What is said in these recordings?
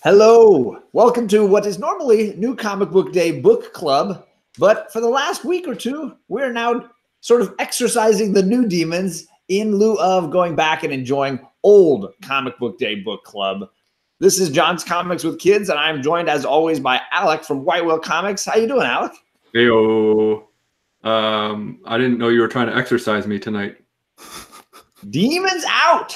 Hello, welcome to what is normally New Comic Book Day Book Club, but for the last week or two, we're now sort of exercising the new demons in lieu of going back and enjoying old Comic Book Day Book Club. This is John's Comics with Kids, and I'm joined as always by Alec from White Whale Comics. How you doing, Alec? Heyo. I didn't know you were trying to exercise me tonight. Demons out!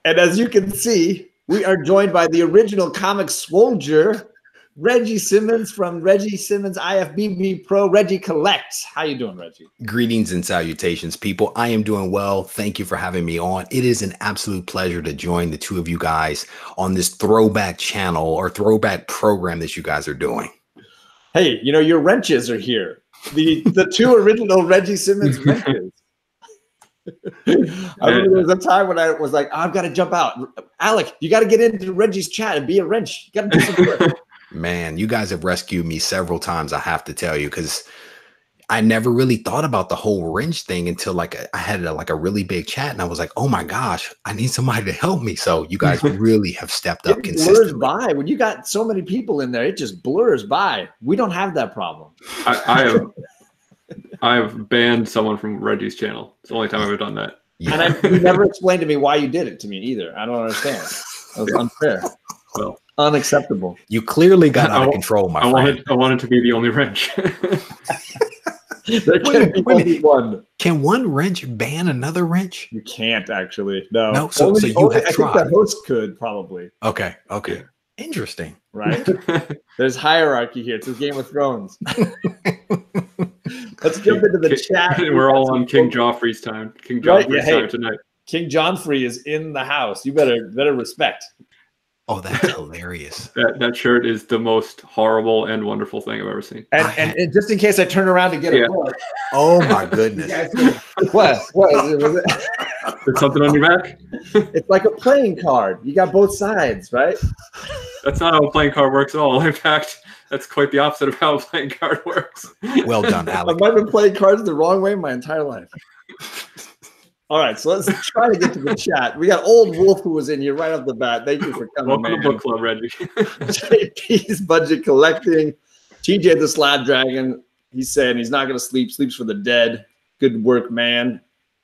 And as you can see, we are joined by the original comic soldier, Regie Simmons from Regie Simmons IFBB Pro, Regie Collects. How you doing, Regie? Greetings and salutations, people. I am doing well. Thank you for having me on. It is an absolute pleasure to join the two of you guys on this throwback channel or throwback program that you guys are doing. Hey, you know, your wrenches are here. The two original Regie Simmons wrenches. I remember there was a time when I was like, I've got to jump out. Alec, you got to get into Reggie's chat and be a wrench. You got to do some work. Man, you guys have rescued me several times, I have to tell you, because I never really thought about the whole wrench thing until I had a really big chat, and I was like, oh my gosh, I need somebody to help me. So you guys really have stepped up consistently. It blurs by. When you got so many people in there, it just blurs by. We don't have that problem. I have banned someone from Reggie's channel. It's the only time I've ever done that. Yeah. And you never explained to me why you did it to me either. I don't understand. That was unfair. Well, unacceptable. You clearly got out of control, my friend. I wanted to be the only wrench. There can be only one. Can one wrench ban another wrench? You can't actually. No. No. So you have tried. I think the host could probably. Okay. Okay. Interesting. Right? There's hierarchy here. It's a Game of Thrones. Let's jump into the chat. We're all on King Joffrey's time. King Joffrey's time tonight. King Johnfrey is in the house. You better respect. Oh, that's hilarious. That shirt is the most horrible and wonderful thing I've ever seen. And just in case I turn around to get a book. Oh my goodness. What? There's something on your back? It's like a playing card. You got both sides, right? That's not how a playing card works at all. In fact, that's quite the opposite of how a playing card works. Well done, Alec. I might have been playing cards the wrong way my entire life. All right, so let's try to get to the chat. We got Old Wolf who was in here right off the bat. Thank you for coming, Welcome man. to Book Club, Reggie. JP's Budget Collecting. TJ the Slab Dragon. He's saying he's not going to sleep. Sleeps for the dead. Good work, man.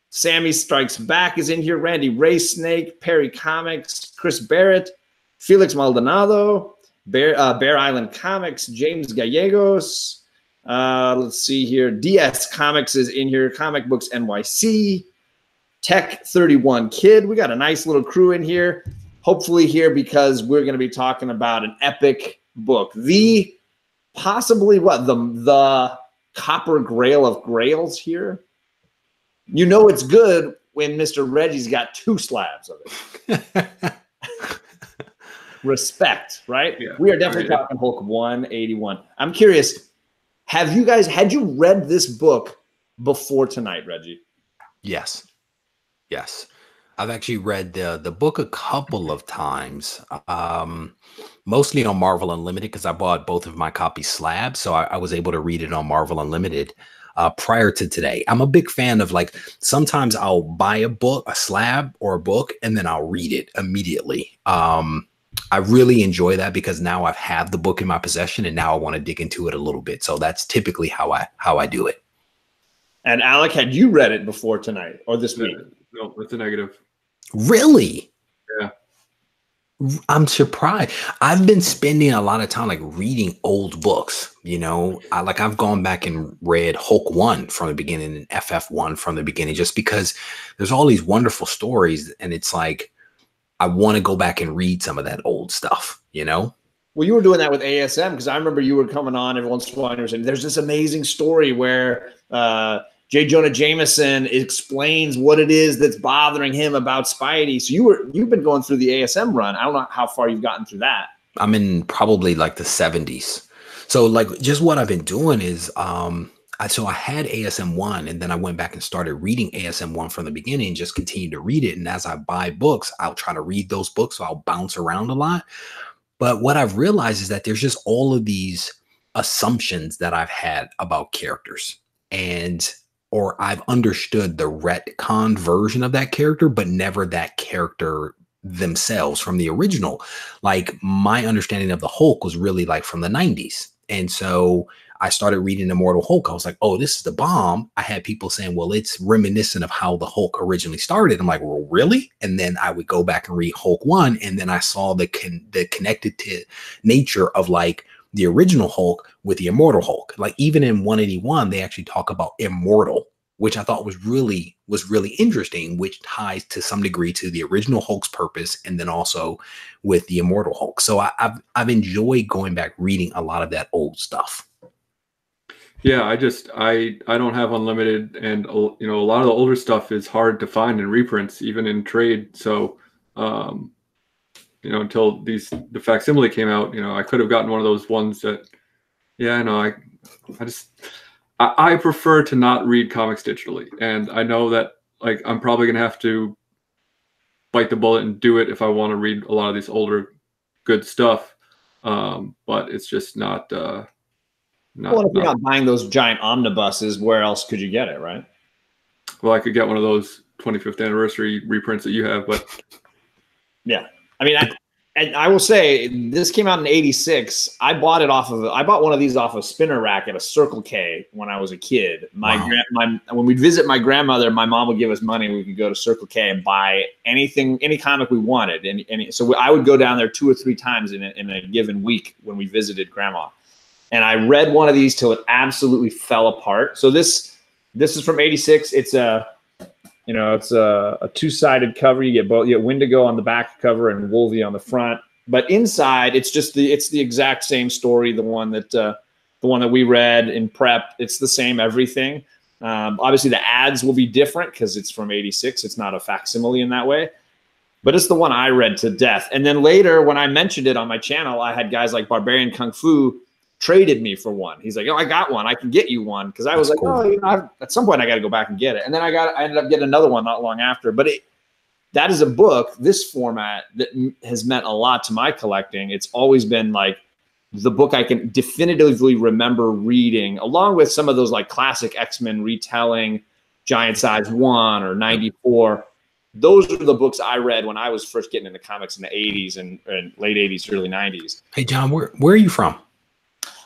Sammy Strikes Back is in here. Randy Ray Snake. Perry Comics. Chris Barrett. Felix Maldonado. Bear Island Comics. James Gallegos. Let's see here. DS Comics is in here. Comic Books NYC. Tech 31 Kid. We got a nice little crew in here. Hopefully here because we're going to be talking about an epic book. The possibly what? The Copper Grail of Grails here. You know it's good when Mr. Reggie's got two slabs of it. Respect, right? Yeah, we are definitely talking Hulk 181. I'm curious, had you read this book before tonight, Reggie? Yes. Yes. I've actually read the book a couple of times, mostly on Marvel Unlimited because I bought both of my copies slabs, so I was able to read it on Marvel Unlimited prior to today. I'm a big fan of, like, sometimes I'll buy a book, a slab or a book, and then I'll read it immediately. I really enjoy that because now I've had the book in my possession and now I want to dig into it a little bit. So that's typically how I do it. And Alec, had you read it before tonight or this week? No, it's a negative. Really? Yeah. I'm surprised. I've been spending a lot of time like reading old books, you know. I've gone back and read Hulk 1 from the beginning and FF1 from the beginning just because there's all these wonderful stories and it's like I want to go back and read some of that old stuff, you know? Well, you were doing that with ASM because I remember you were coming on every once in a while and saying there's this amazing story where J. Jonah Jameson explains what it is that's bothering him about Spidey. So you've been going through the ASM run. I don't know how far you've gotten through that. I'm in probably like the 70s. So like just what I've been doing is so I had ASM 1 and then I went back and started reading ASM 1 from the beginning and just continued to read it. And as I buy books, I'll try to read those books. So I'll bounce around a lot. But what I've realized is that there's just all of these assumptions that I've had about characters or I've understood the retcon version of that character, but never that character themselves from the original. Like my understanding of the Hulk was really like from the 90s. And so I started reading Immortal Hulk. I was like, oh, this is the bomb. I had people saying, well, it's reminiscent of how the Hulk originally started. I'm like, well, really? And then I would go back and read Hulk 1. And then I saw the connected to nature of like the original Hulk with the Immortal Hulk. Like even in 181, they actually talk about immortal, which I thought was really interesting, which ties to some degree to the original Hulk's purpose, and then also with the Immortal Hulk. So I've enjoyed going back reading a lot of that old stuff. Yeah, I don't have unlimited, and you know, a lot of the older stuff is hard to find in reprints, even in trade. So, you know, until the facsimile came out, you know, I could have gotten one of those ones that, yeah, no, I prefer to not read comics digitally, and I know that like I'm probably gonna have to bite the bullet and do it if I want to read a lot of these older good stuff. But it's just not. Well, if you're not buying those giant omnibuses, where else could you get it, right? Well, I could get one of those 25th anniversary reprints that you have, but yeah, I mean, I will say this came out in '86. I bought one of these off a spinner rack at a Circle K when I was a kid. When we'd visit my grandmother, my mom would give us money. We could go to Circle K and buy anything, any comic we wanted, and so I would go down there 2 or 3 times in a given week when we visited grandma. And I read one of these till it absolutely fell apart. So this is from '86. It's a 2-sided cover. You get Wendigo on the back cover and Wolvie on the front. But inside, it's the exact same story. The one that we read in prep. It's the same everything. Obviously, the ads will be different because it's from '86. It's not a facsimile in that way. But it's the one I read to death. And then later, when I mentioned it on my channel, I had guys like Barbarian Kung Fu traded me for one. He's like, oh, I got one. I can get you one. Because I was like, cool. Oh, you know, at some point I got to go back and get it. And then I ended up getting another one not long after. But that is a book, this format, that has meant a lot to my collecting. It's always been like the book I can definitively remember reading, along with some of those like classic X-Men retelling, Giant Size 1 or 94. Those are the books I read when I was first getting into comics in the 80s and late 80s, early 90s. Hey, John, where are you from?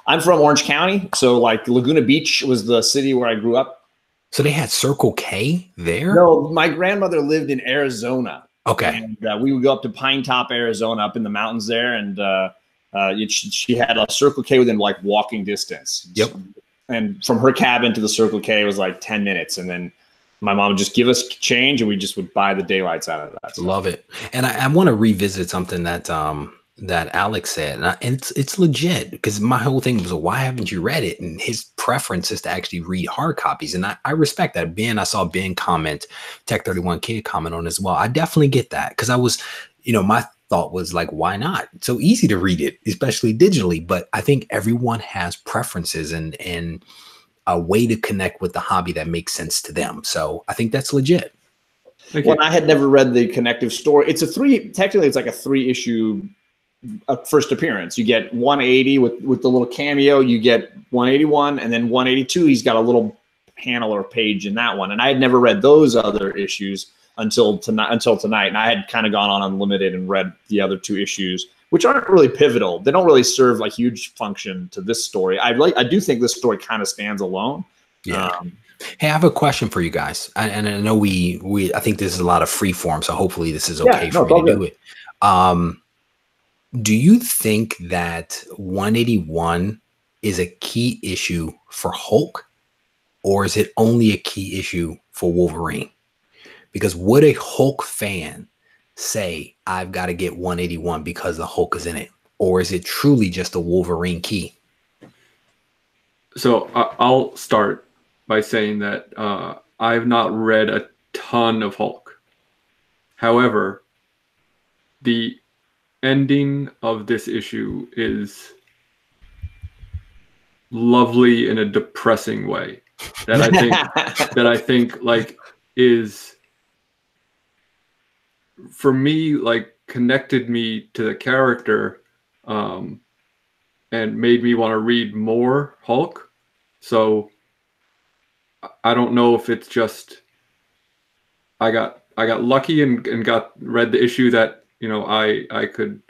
I'm from Orange County, so like Laguna Beach was the city where I grew up. So they had Circle K there? No, my grandmother lived in Arizona. Okay. And we would go up to Pine Top, Arizona, up in the mountains there, and she had a Circle K within like walking distance. Yep. And from her cabin to the Circle K was like 10 minutes, and then my mom would just give us change, and we just would buy the daylights out of that. Love it. And I want to revisit something that Alec said, and it's legit, because my whole thing was, why haven't you read it? And his preference is to actually read hard copies, and I respect that. I saw Ben comment, Tech 31 Kid comment on as well. I definitely get that, because I was, you know, my thought was like, why not? It's so easy to read it, especially digitally. But I think everyone has preferences and a way to connect with the hobby that makes sense to them. So I think that's legit. Well, I had never read the connective story. Technically it's like a 3-issue first appearance. You get 180 with the little cameo, you get 181, and then 182 he's got a little panel or page in that one. And I had never read those other issues until tonight. And I had kind of gone on Unlimited and read the other 2 issues, which aren't really pivotal. They don't really serve like huge function to this story. I do think this story kind of stands alone. Yeah. Hey, I have a question for you guys. And I know I think this is a lot of free form, so hopefully this is okay for me to do it. Do you think that 181 is a key issue for Hulk, or is it only a key issue for Wolverine? Because would a Hulk fan say, I've got to get 181 because the Hulk is in it? Or is it truly just a Wolverine key? So I'll start by saying that I've not read a ton of Hulk. However, the ending of this issue is lovely in a depressing way that I think like is, for me, like connected me to the character and made me want to read more Hulk. So I don't know if it's just I got lucky and read the issue that you know, I could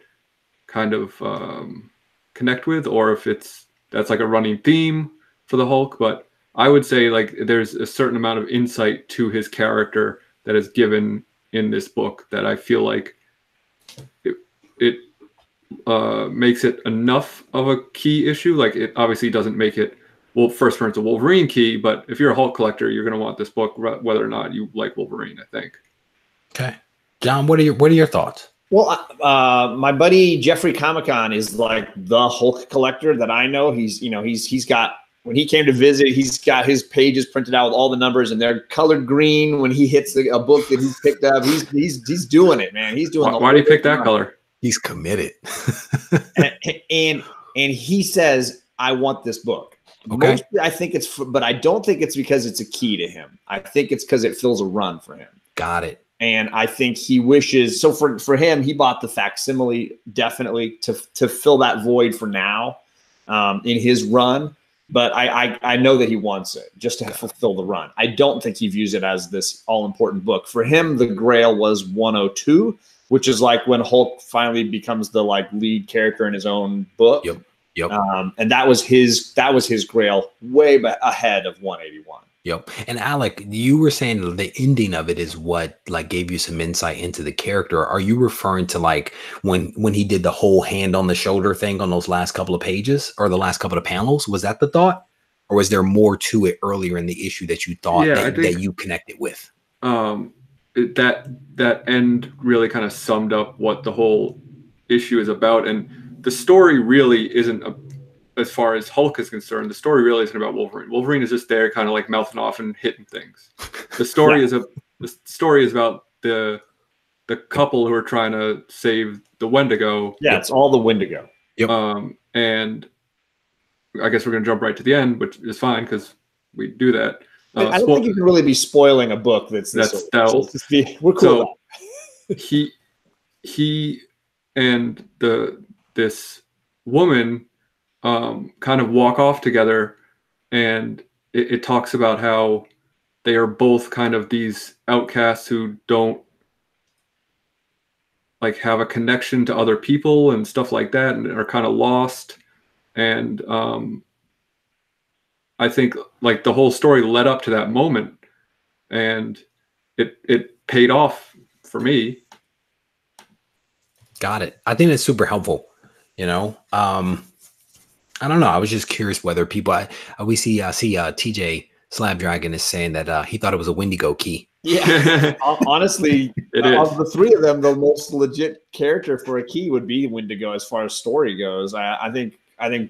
kind of connect with, or if that's like a running theme for the Hulk. But I would say like there's a certain amount of insight to his character that is given in this book that I feel like it makes it enough of a key issue. Like it obviously doesn't make it, well, first for instance, Wolverine key, but if you're a Hulk collector, you're going to want this book whether or not you like Wolverine, I think. Okay. John, what are your thoughts? Well, my buddy Jeffrey Comic-Con is like the Hulk collector that I know. He's got, when he came to visit, he's got his pages printed out with all the numbers, and they're colored green when he hits a book that he's picked up. He's doing it, man. He's doing. Why do you pick that color? He's committed. and he says, I want this book. Okay. Mostly, I think but I don't think it's because it's a key to him. I think it's because it fills a run for him. Got it. And I think he wishes, so for him, he bought the facsimile definitely to fill that void for now in his run. But I know that he wants it just to fulfill the run. I don't think he views it as this all-important book. For him, the Grail was 102, which is like when Hulk finally becomes the like lead character in his own book. Yep. And that was his Grail way ahead of 181. Yep. And Alec, you were saying the ending of it is what like gave you some insight into the character. Are you referring to like when he did the whole hand on the shoulder thing on those last couple of pages or the last couple of panels? Was that the thought? Or was there more to it earlier in the issue that you thought that you connected with? That end really kind of summed up what the whole issue is about. And the story really isn't as far as Hulk is concerned, the story really isn't about Wolverine. Wolverine is just there kind of like mouthing off and hitting things. The story is about the couple who are trying to save the Wendigo. Yeah, it's all the Wendigo. Yep. And I guess we're going to jump right to the end, which is fine because we do that. I don't think you can really be spoiling a book we're cool. So he and this woman kind of walk off together, and it talks about how they are both kind of these outcasts who don't like have a connection to other people and stuff like that, and are kind of lost. And I think like the whole story led up to that moment, and it paid off for me. Got it. I think it's super helpful. You know, I don't know. I was just curious whether people. We see TJ Slabdragon is saying that he thought it was a Wendigo key. Yeah, honestly, of the three of them, the most legit character for a key would be Wendigo as far as story goes. I think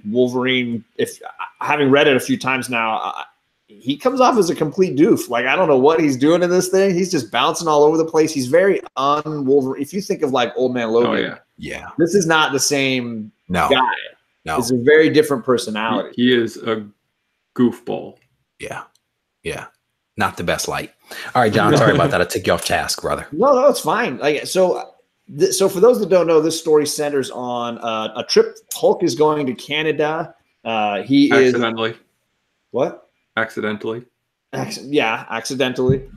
Wolverine, if having read it a few times now, he comes off as a complete doof. Like I don't know what he's doing in this thing. He's just bouncing all over the place. He's very un-Wolverine. If you think of like Old Man Logan, yeah, this is not the same guy. No, it's a very different personality. He is a goofball. Yeah, not the best light. All right, John, sorry about that. I took you off task, brother. No, it's fine. Like so for those that don't know, this story centers on a trip. Hulk is going to Canada. He accidentally. Is what? Accidentally. Accidentally.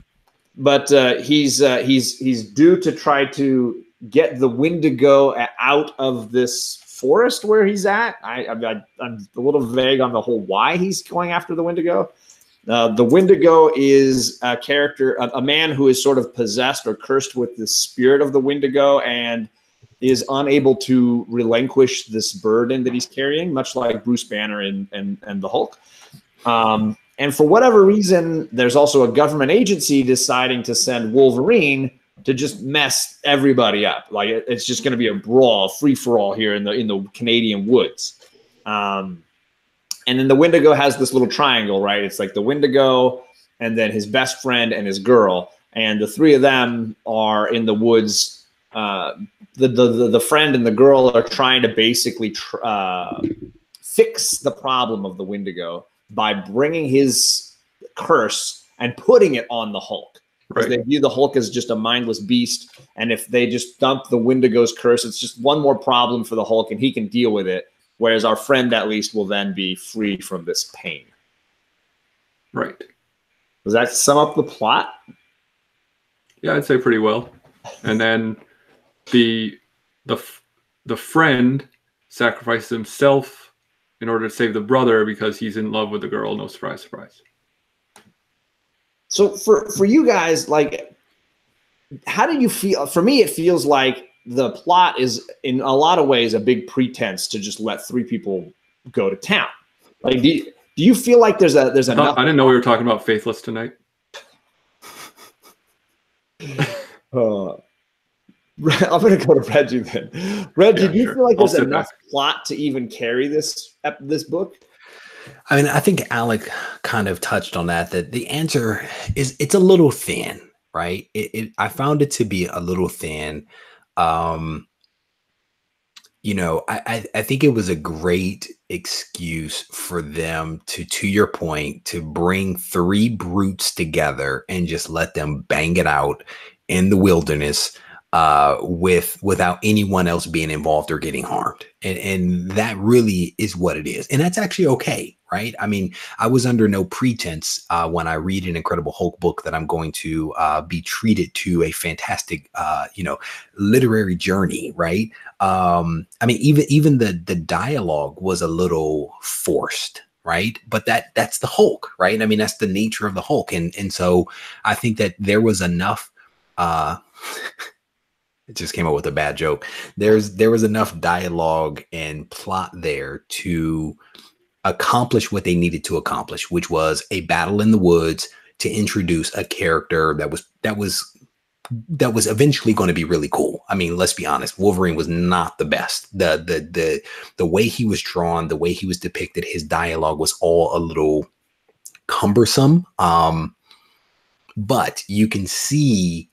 But he's due to try to get the Wendigo out of this forest where he's at. I'm a little vague on the whole why he's going after the Wendigo. The Wendigo is a character, a man who is sort of possessed or cursed with the spirit of the Wendigo and is unable to relinquish this burden that he's carrying, much like Bruce Banner and the Hulk. And for whatever reason, there's also a government agency deciding to send Wolverine to just mess everybody up. Like it's just going to be a brawl, free for all here in the Canadian woods. And then the Wendigo has this little triangle, right? It's like the Wendigo and then his best friend and his girl. And the three of them are in the woods. The friend and the girl are trying to basically fix the problem of the Wendigo by bringing his curse and putting it on the Hulk. Because they view the Hulk as just a mindless beast. And if they just dump the Wendigo's curse, it's just one more problem for the Hulk and he can deal with it. Whereas our friend, at least, will then be free from this pain. Right. Does that sum up the plot? Yeah, I'd say pretty well. And then the the friend sacrifices himself in order to save the brother because he's in love with the girl. No surprise, surprise. So for you guys, like, how do you feel? For me, it feels like the plot is in a lot of ways a big pretense to just let three people go to town. Like, do you feel like there's enough? I didn't know we were talking about Faithless tonight. I'm going to go to Reggie then. Reggie, Yeah, do you sure. feel like there's I'll sit enough back. plot to even carry this book? I mean, I think Alec kind of touched on that the answer is it's a little thin, right? I found it to be a little thin. You know, I think it was a great excuse for them to your point, to bring three brutes together and just let them bang it out in the wilderness without anyone else being involved or getting harmed. And that really is what it is. And that's actually okay, right? I mean, I was under no pretense when I read an Incredible Hulk book that I'm going to be treated to a fantastic, literary journey, right? I mean, even the dialogue was a little forced, right? But that's the Hulk, right? I mean, that's the nature of the Hulk. And so I think that there was enough it just came up with a bad joke. There was enough dialogue and plot there to accomplish what they needed to accomplish, which was a battle in the woods to introduce a character that was eventually going to be really cool. I mean, let's be honest, Wolverine was not the best. The way he was drawn, the way he was depicted, his dialogue was all a little cumbersome. But you can see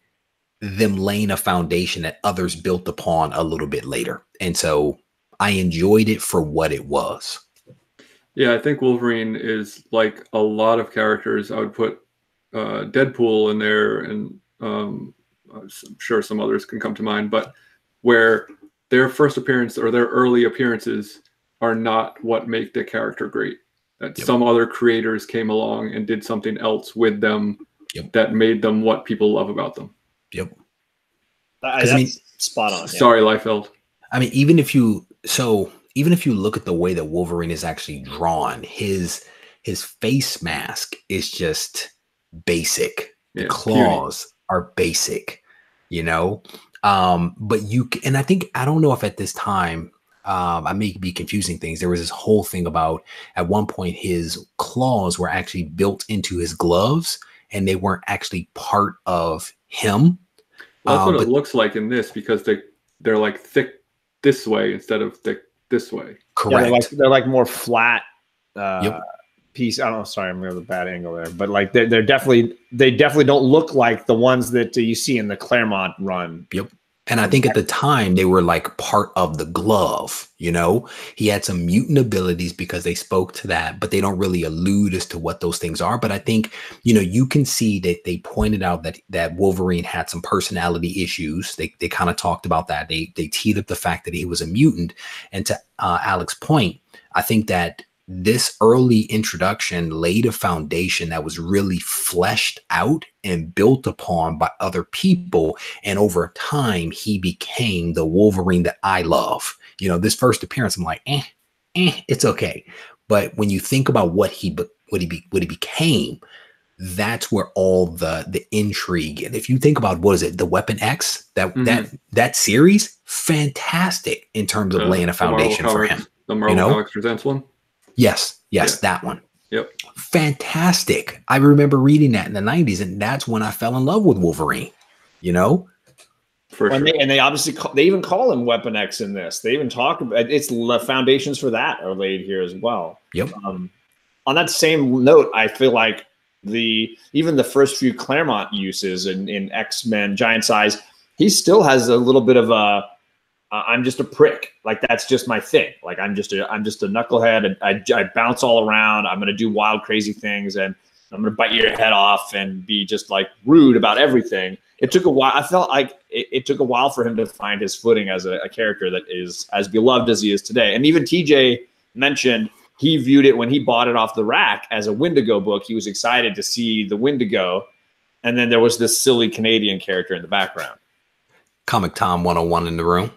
them laying a foundation that others built upon a little bit later. And so I enjoyed it for what it was. Yeah, I think Wolverine is like a lot of characters. I would put Deadpool in there, and I'm sure some others can come to mind, but where their first appearance or their early appearances are not what make the character great. That some other creators came along and did something else with them that made them what people love about them. Yep. That's I mean, spot on. Sorry, Liefeld. I mean, even if you look at the way that Wolverine is actually drawn, his face mask is just basic. The claws are basic, you know. But and I don't know if at this time, I may be confusing things. There was this whole thing about at one point his claws were actually built into his gloves, and they weren't actually part of him. Well, that's what it looks like in this, because they're like thick this way instead of thick this way. Correct. Yeah, they're like more flat piece. I don't know. Sorry, I'm going to the bad angle there, but like they definitely don't look like the ones that you see in the Claremont run. Yep. And I think at the time they were like part of the glove, you know. He had some mutant abilities because they spoke to that, but they don't really allude as to what those things are. But I think, you know, you can see that they pointed out that Wolverine had some personality issues. They kind of talked about that. They teed up the fact that he was a mutant. And to Alec's point, I think that this early introduction laid a foundation that was really fleshed out and built upon by other people. And over time, he became the Wolverine that I love. You know, this first appearance, I'm like, it's okay. But when you think about what he became, that's where all the intrigue. And if you think about, what is it, the Weapon X, that series, fantastic in terms of laying a foundation for him. The Marvel Comics Presents one. Yes, that one. Yep. Fantastic. I remember reading that in the 90s, and that's when I fell in love with Wolverine, you know? For sure. And they obviously they even call him Weapon X in this. They even talk about it's the foundations for that are laid here as well. Yep. On that same note, I feel like even the first few Claremont uses in X-Men Giant Size, he still has a little bit of a I'm just a prick. Like, that's just my thing. Like, I'm just a knucklehead, and I bounce all around. I'm going to do wild, crazy things, and I'm going to bite your head off and be just like rude about everything. It took a while. I felt like it took a while for him to find his footing as a character that is as beloved as he is today. And even TJ mentioned he viewed it when he bought it off the rack as a Wendigo book. He was excited to see the Wendigo. And then there was this silly Canadian character in the background. Comic Tom 101 in the room.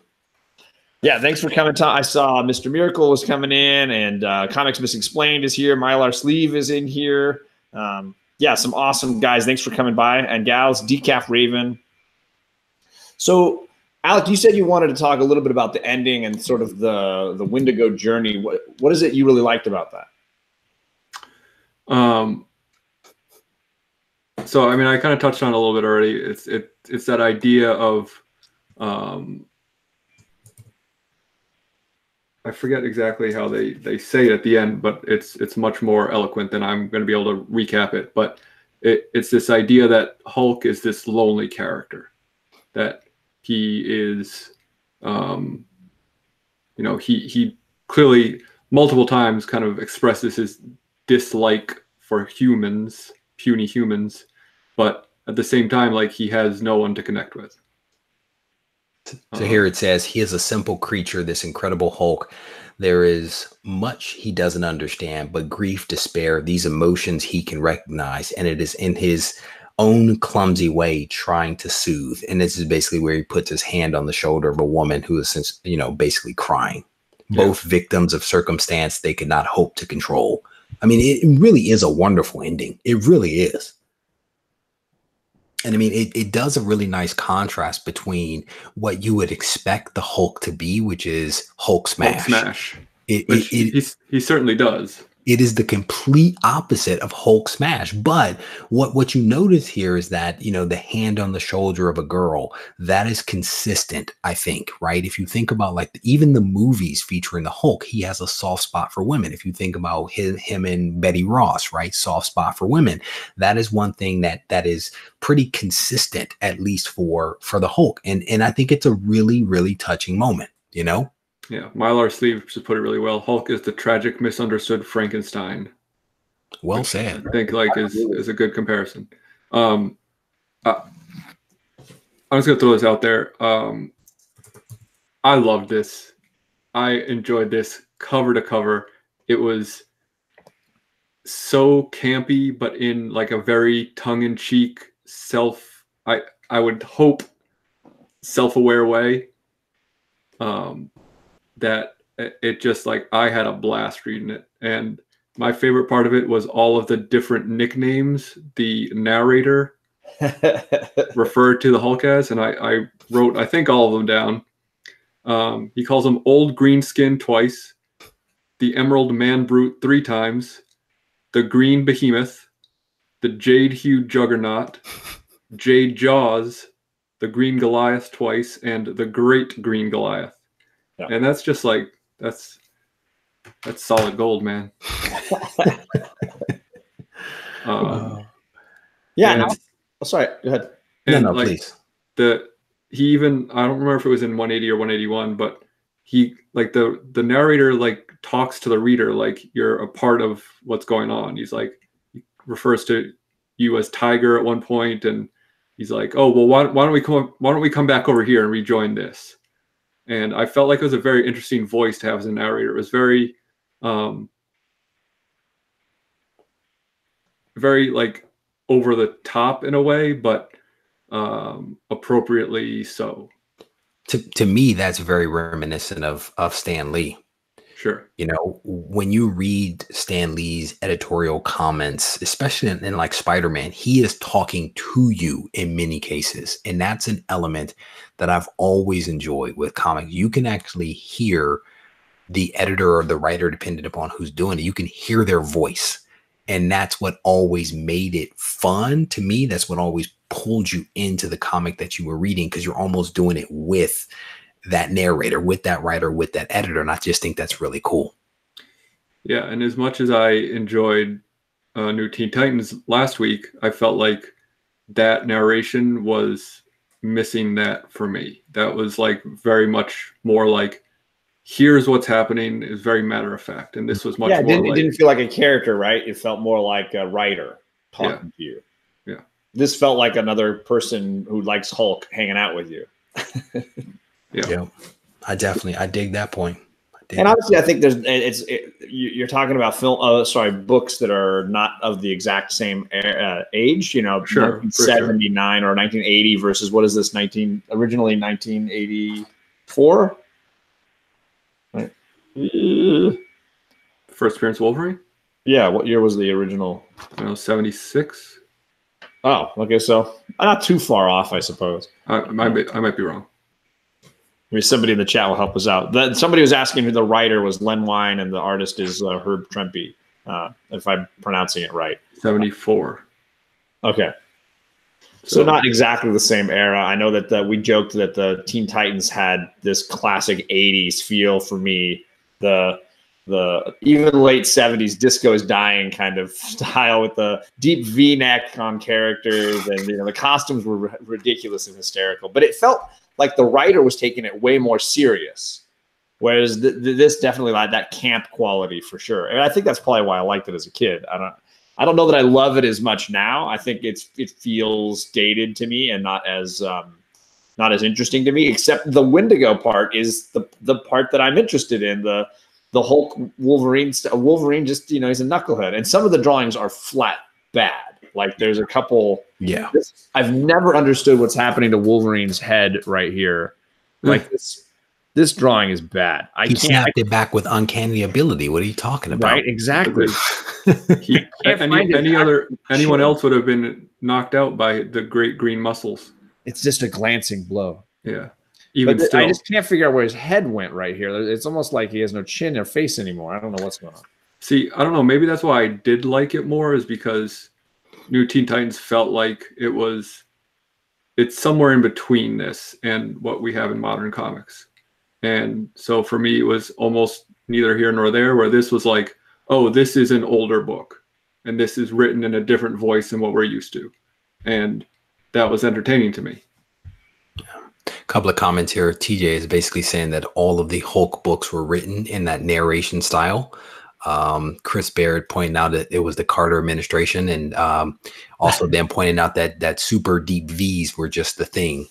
Yeah, thanks for coming, Tom. I saw Mr. Miracle was coming in, and Comics Misexplained is here. Mylar Sleeve is in here. Yeah, some awesome guys. Thanks for coming by. And gals, Decaf Raven. So, Alec, you said you wanted to talk a little bit about the ending and sort of the Wendigo journey. What is it you really liked about that? So, I mean, I kind of touched on it a little bit already. It's that idea of, I forget exactly how they say it at the end, but it's much more eloquent than I'm going to be able to recap it. But it's this idea that Hulk is this lonely character, that he is, you know, he clearly multiple times kind of expresses his dislike for humans, puny humans, but at the same time, like, he has no one to connect with. So here it says, he is a simple creature, this incredible Hulk. There is much he doesn't understand, but grief, despair, these emotions he can recognize, and it is in his own clumsy way trying to soothe. And this is basically where he puts his hand on the shoulder of a woman who is, you know, basically crying. Yeah. Both victims of circumstance they could not hope to control. I mean, it really is a wonderful ending. It really is. And I mean, it does a really nice contrast between what you would expect the Hulk to be, which is Hulk smash. Hulk smash. He certainly does. It is the complete opposite of Hulk smash. But what you notice here is that, you know, the hand on the shoulder of a girl, that is consistent, I think, right? If you think about, like, even the movies featuring the Hulk, he has a soft spot for women. If you think about him and Betty Ross, right? Soft spot for women. That is one thing that is pretty consistent, at least for the Hulk. And I think it's a really, really touching moment, you know? Yeah, Mylar Sleeve just put it really well. Hulk is the tragic, misunderstood Frankenstein. Well said. I think, like, is a good comparison. I'm just gonna throw this out there. I loved this. I enjoyed this cover to cover. It was so campy, but in, like, a very tongue-in-cheek, I would hope self-aware way. That it just, like, I had a blast reading it. And my favorite part of it was all of the different nicknames the narrator referred to the Hulk as. And I wrote, I think, all of them down. He calls him Old Greenskin twice, the Emerald Man Brute 3 times, the Green Behemoth, the Jade Hued Juggernaut, Jade Jaws, the Green Goliath twice, and the Great Green Goliath. Yeah. And that's just, like, that's solid gold, man. Yeah. No, sorry. Go ahead. And, no, like, please. He even, I don't remember if it was in 180 or 181, but he, like, the narrator, like, talks to the reader like you're a part of what's going on. He's like, he refers to you as Tiger at one point, and he's like, oh, well, why don't we come back over here and rejoin this? And I felt like it was a very interesting voice to have as a narrator. It was very, very, like, over the top in a way, but appropriately so. To me, that's very reminiscent of Stan Lee. Sure. You know, when you read Stan Lee's editorial comments, especially in like Spider-Man, he is talking to you in many cases. And that's an element that I've always enjoyed with comics. You can actually hear the editor or the writer, depending upon who's doing it. You can hear their voice. And that's what always made it fun to me. That's what always pulled you into the comic that you were reading, because you're almost doing it with that narrator, with that writer, with that editor. And I just think that's really cool. Yeah. And as much as I enjoyed New Teen Titans last week, I felt like that narration was missing that for me. That was, like, very much more like, here's what's happening, is very matter of fact. And this was much more it didn't feel like a character, right? It felt more like a writer talking to you. Yeah. This felt like another person who likes Hulk hanging out with you. Yeah. I dig that point. And obviously, I think you're talking about books that are not of the exact same age. You know, Sure, 1979 or 1980 versus what is this? Originally 1984. Right. First appearance Wolverine. Yeah, what year was the original? 76. Oh, okay, so not too far off, I suppose. I might be wrong. Maybe somebody in the chat will help us out. Somebody was asking who the writer was, Len Wein, and the artist is Herb Trimpe, if I'm pronouncing it right. 74. Okay. So not exactly the same era. I know that we joked that the Teen Titans had this classic 80s feel for me. The even late 70s disco is dying kind of style with the deep V-neck on characters, and the costumes were ridiculous and hysterical. But it felt like the writer was taking it way more serious, whereas this definitely had that camp quality for sure. And I think that's probably why I liked it as a kid. I don't know that I love it as much now. I think it feels dated to me and not as interesting to me. Except the Wendigo part is the part that I'm interested in. The Hulk Wolverine Wolverine just he's a knucklehead, and some of the drawings are flat bad. Like there's a couple. Yeah, I've never understood what's happening to Wolverine's head right here. Like this drawing is bad. He snapped it back with uncanny ability. What are you talking about? Right, exactly. Anyone else would have been knocked out by the great green muscles. It's just a glancing blow. Yeah. I just can't figure out where his head went right here. It's almost like he has no chin or face anymore. I don't know what's going on. See, I don't know. Maybe that's why I did like it more, is because New Teen Titans felt like it's somewhere in between this and what we have in modern comics. And so for me, it was almost neither here nor there, where this was like, oh, this is an older book and this is written in a different voice than what we're used to. And that was entertaining to me. Couple of comments here. TJ is basically saying that all of the Hulk books were written in that narration style. Chris Baird pointing out that it was the Carter administration, and also them pointing out that super deep V's were just the thing.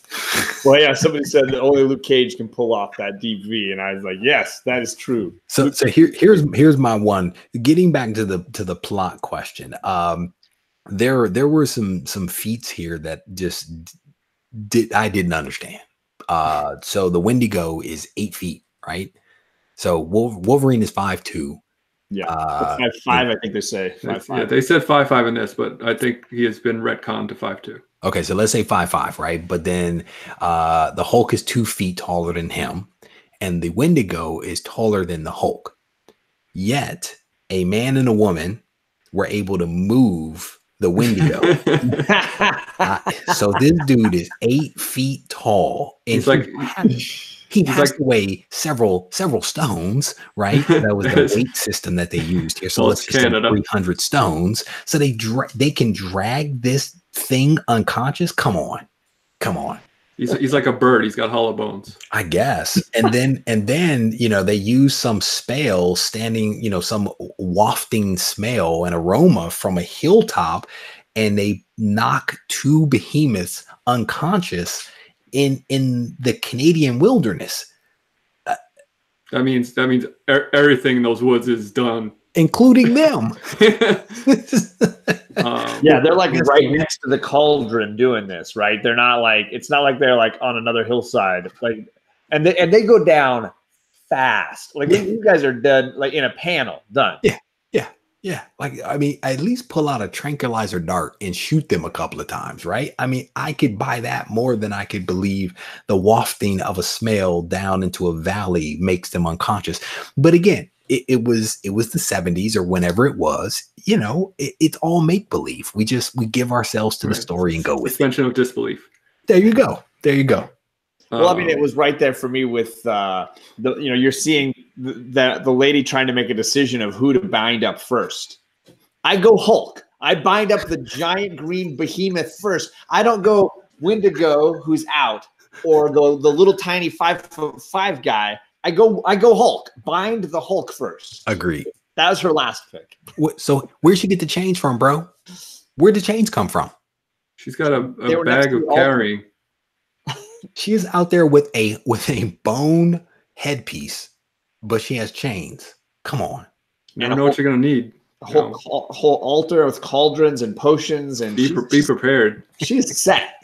Well, yeah, somebody said that only Luke Cage can pull off that deep V, and I was like, yes, that is true. So here's my one. Getting back to the plot question. There were some feats here that just I didn't understand. So the Wendigo is 8 feet, right? So Wolverine is 5'2". Yeah, 5'5". I think they say 5'5". Yeah, they said 5'5" in this, but I think he has been retconned to 5'2". Okay, so let's say 5'5", right? But then the Hulk is 2 feet taller than him, and the Wendigo is taller than the Hulk. Yet a man and a woman were able to move the Wendigo. So this dude is 8 feet tall, and he has to weigh several stones, right? That was the weight system that they used here. So let's just say 300 stones. So they can drag this thing unconscious. Come on. He's like a bird. He's got hollow bones, I guess. And then they use some smell some wafting smell and aroma from a hilltop, and they knock 2 behemoths unconscious in the Canadian wilderness. That means everything in those woods is done, including them. Yeah, they're like right next to the cauldron doing this, right? They're not like, it's not like they're like on another hillside, like, and they go down fast. Like you guys are dead, like in a panel, done. Yeah. Like, I mean, at least pull out a tranquilizer dart and shoot them a couple of times, right? I mean, I could buy that more than I could believe the wafting of a smell down into a valley makes them unconscious. But again, it was the 70s or whenever it was, it's all make believe. We give ourselves to the story and go with it. Suspension of disbelief. There you go. Well, I mean, it was right there for me with you're seeing the lady trying to make a decision of who to bind up first. I go Hulk. I bind up the giant green behemoth first. I don't go Wendigo, who's out, or the little tiny 5'5" guy. I go Hulk. Bind the Hulk first. Agreed. That was her last pick. So where'd she get the chains from, bro? Where'd the chains come from? She's got a bag of carrying. She is out there with a bone headpiece but she has chains. Come on. You never know what you're gonna need. A whole altar with cauldrons and potions, and be prepared. She's set.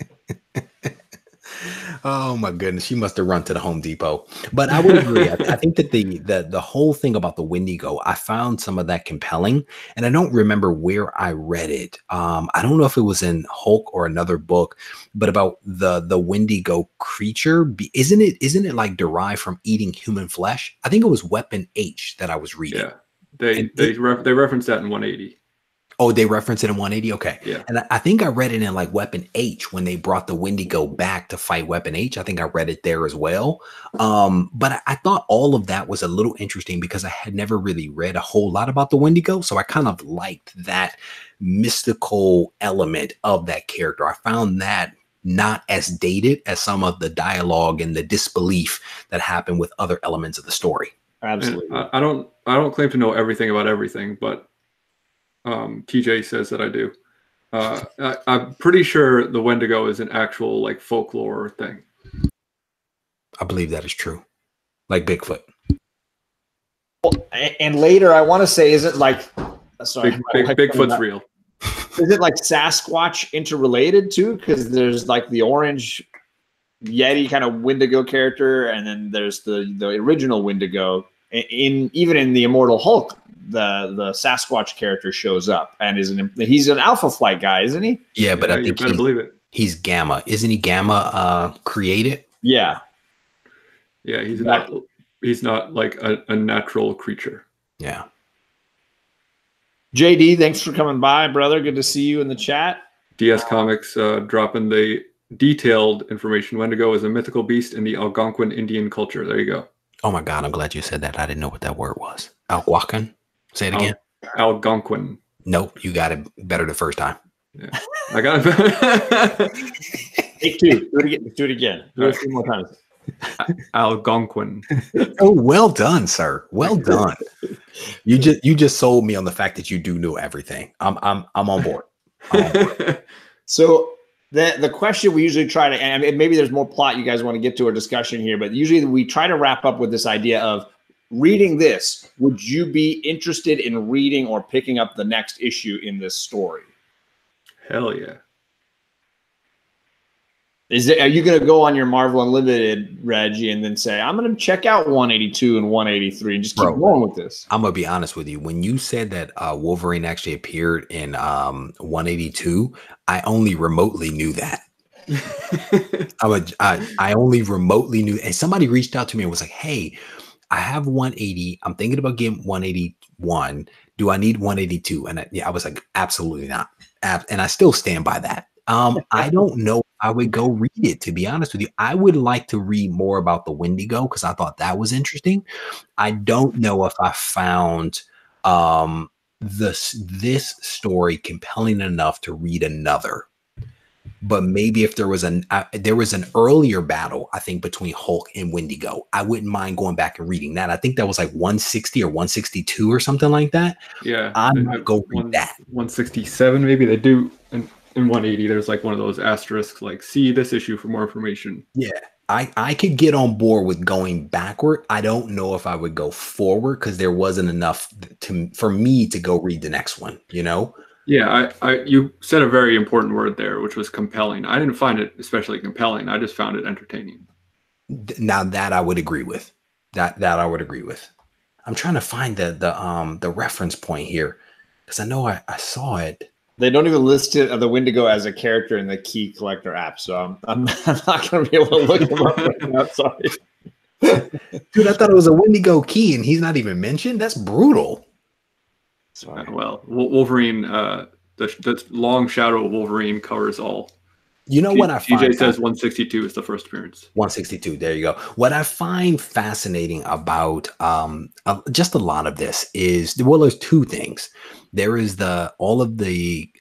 Oh my goodness, she must have run to the Home Depot. But I would agree. I think that the whole thing about the Wendigo, I found some of that compelling, and I don't remember where I read it. I don't know if it was in Hulk or another book, but about the Wendigo creature. Isn't it like derived from eating human flesh? I think it was Weapon H that I was reading. Yeah, they reference that in 180. Oh, they reference it in 180? Okay. Yeah. And I think I read it in like Weapon H when they brought the Wendigo back to fight Weapon H. I think I read it there as well. But I thought all of that was a little interesting because I had never really read a whole lot about the Wendigo. So I kind of liked that mystical element of that character. I found that not as dated as some of the dialogue and the disbelief that happened with other elements of the story. Absolutely. I don't claim to know everything about everything, but TJ says that I do. I'm pretty sure the Wendigo is an actual like folklore thing. I believe that is true. Like Bigfoot. Well, and later, I want to say, is it like, sorry, Bigfoot's real. Is it like Sasquatch interrelated too? Because there's like the orange Yeti kind of Wendigo character, and then there's the original Wendigo. Even in the Immortal Hulk, the Sasquatch character shows up and he's an Alpha Flight guy, isn't he? Yeah, but I think you better believe it. He's Gamma. Isn't he Gamma created? Yeah. Yeah, he's not like a natural creature. Yeah. JD, thanks for coming by, brother. Good to see you in the chat. DS Comics dropping the detailed information. Wendigo is a mythical beast in the Algonquin Indian culture. There you go. Oh my God, I'm glad you said that. I didn't know what that word was. Algonquin? Say it again. Algonquin. Nope, you got it better the first time. Yeah, I got it. Take two. Do it again. Do it a few more times. Algonquin. Oh, well done, sir. Well done. You just sold me on the fact that you do know everything. I'm on board. So the question we usually try to, and maybe there's more plot you guys want to get to our discussion here, but usually we try to wrap up with this idea of reading this. Would you be interested in reading or picking up the next issue in this story? Hell yeah. Are you going to go on your Marvel Unlimited, Reggie, and then say, I'm going to check out 182 and 183 and just keep going with this? I'm going to be honest with you. When you said that Wolverine actually appeared in 182, I only remotely knew that. I only remotely knew. And somebody reached out to me and was like, hey, I have 180. I'm thinking about getting 181. Do I need 182? And I was like, absolutely not. And I still stand by that. I don't know if I would go read it, to be honest with you. I would like to read more about the Wendigo because I thought that was interesting. I don't know if I found this story compelling enough to read another. But maybe if there was an earlier battle, I think, between Hulk and Wendigo, I wouldn't mind going back and reading that. I think that was like 160 or 162 or something like that. Yeah, I might go read that. 167 maybe. They do in 180. There's like one of those asterisks, like see this issue for more information. Yeah, I could get on board with going backward. I don't know if I would go forward because there wasn't enough for me to go read the next one. You know. Yeah, you said a very important word there, which was compelling. I didn't find it especially compelling. I just found it entertaining. Now that I would agree with. That I would agree with. I'm trying to find the reference point here because I know I saw it. They don't even list it, the Wendigo as a character in the Key Collector app, so I'm not going to be able to look him up right now. Sorry, dude. I thought it was a Wendigo key, and he's not even mentioned. That's brutal. Well, Wolverine, the long shadow of Wolverine covers all. You know what I find? TJ says 162 is the first appearance. 162. There you go. What I find fascinating about just a lot of this is, well, there's two things. There is all of the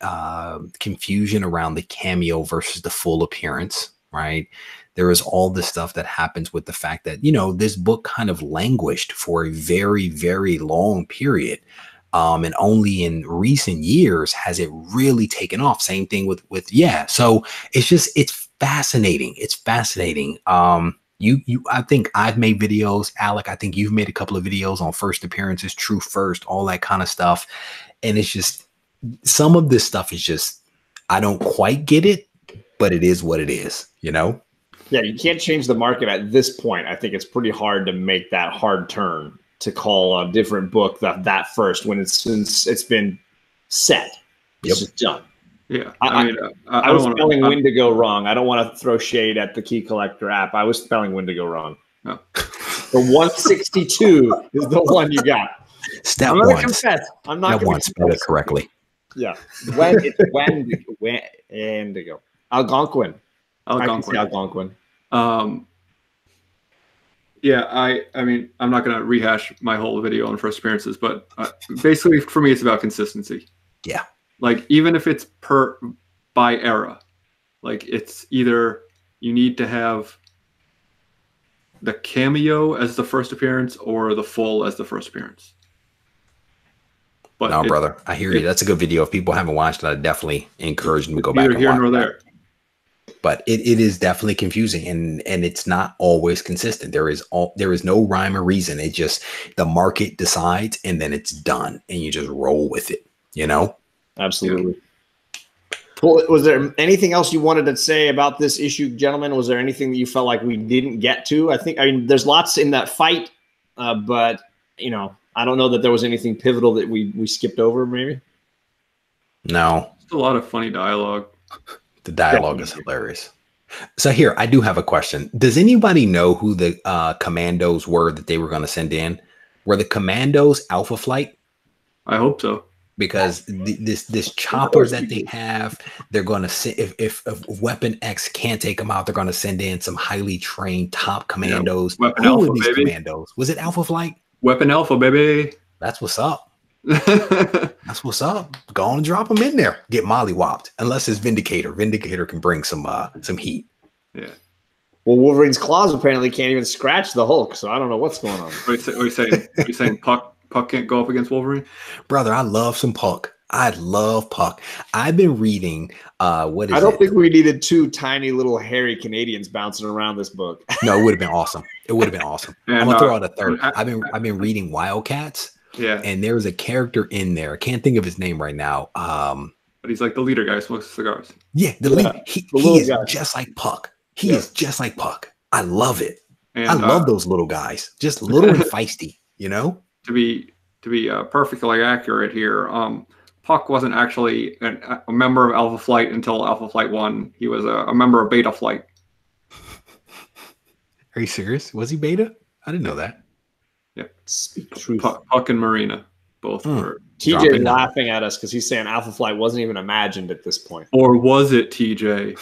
confusion around the cameo versus the full appearance, right? There is all this stuff that happens with the fact that, you know, this book kind of languished for a very, very long period. And only in recent years has it really taken off. Same thing with. So it's fascinating. It's fascinating. I think I've made videos, Alec. I think you've made a couple of videos on first appearances, true first, all that kind of stuff. And it's just, some of this stuff is just, I don't quite get it, but it is what it is, you know? Yeah, you can't change the market at this point. I think it's pretty hard to make that hard turn to call a different book that first when since it's been set. It's just done. Yeah, I was spelling Wendigo wrong. I don't want to throw shade at the Key Collector app. I was spelling Wendigo wrong. No. The 162 is the one you got. Step I'm one. going to confess. I'm not going to spell it correctly. Yeah. It's Wendigo. Algonquin. Algonquin. Yeah, I mean, I'm not going to rehash my whole video on first appearances, but basically for me, it's about consistency. Yeah. Like, even if it's by era, like it's either you need to have the cameo as the first appearance or the full as the first appearance. But no, brother, I hear you. That's a good video. If people haven't watched it, I definitely encourage them to go back and watch it. Neither here nor there. But it is definitely confusing, and it's not always consistent. There is no rhyme or reason. It just, the market decides, and then it's done, and you just roll with it, you know? Absolutely. Well, was there anything else you wanted to say about this issue, gentlemen? Was there anything that you felt like we didn't get to? I mean, there's lots in that fight, but, you know, I don't know that there was anything pivotal that we skipped over, maybe. No. Just a lot of funny dialogue. The dialogue is hilarious. So here, I do have a question. Does anybody know who the commandos were that they were going to send in? Were the commandos Alpha Flight? I hope so. Because this chopper that they have, they're going to send, if Weapon X can't take them out, they're going to send in some highly trained top commandos. Yeah, Weapon Alpha, baby. Commandos? Was it Alpha Flight? Weapon Alpha, baby. That's what's up. That's what's up. Go on and drop them in there. Get mollywopped. Unless it's Vindicator. Vindicator can bring some heat. Yeah. Well, Wolverine's claws apparently can't even scratch the Hulk, so I don't know what's going on. What are you saying Puck can't go up against Wolverine? Brother, I love some Puck. I love Puck. I've been reading I don't think we needed two tiny little hairy Canadians bouncing around this book. No, it would have been awesome. It would have been awesome. And, I'm gonna throw out a third. I've been reading Wildcats. Yeah. And there was a character in there. I can't think of his name right now. But he's like the leader guy who smokes cigars. Yeah, the leader. He is just like Puck. He is just like Puck. I love it. And, I love those little guys. Just little and feisty, you know? To be perfectly accurate here, Puck wasn't actually a member of Alpha Flight until Alpha Flight 1. He was a member of Beta Flight. Are you serious? Was he Beta? I didn't know that. Yeah. Speak truth. Puck and Marina both were. TJ laughing at us because he's saying Alpha Flight wasn't even imagined at this point. Or was it, TJ?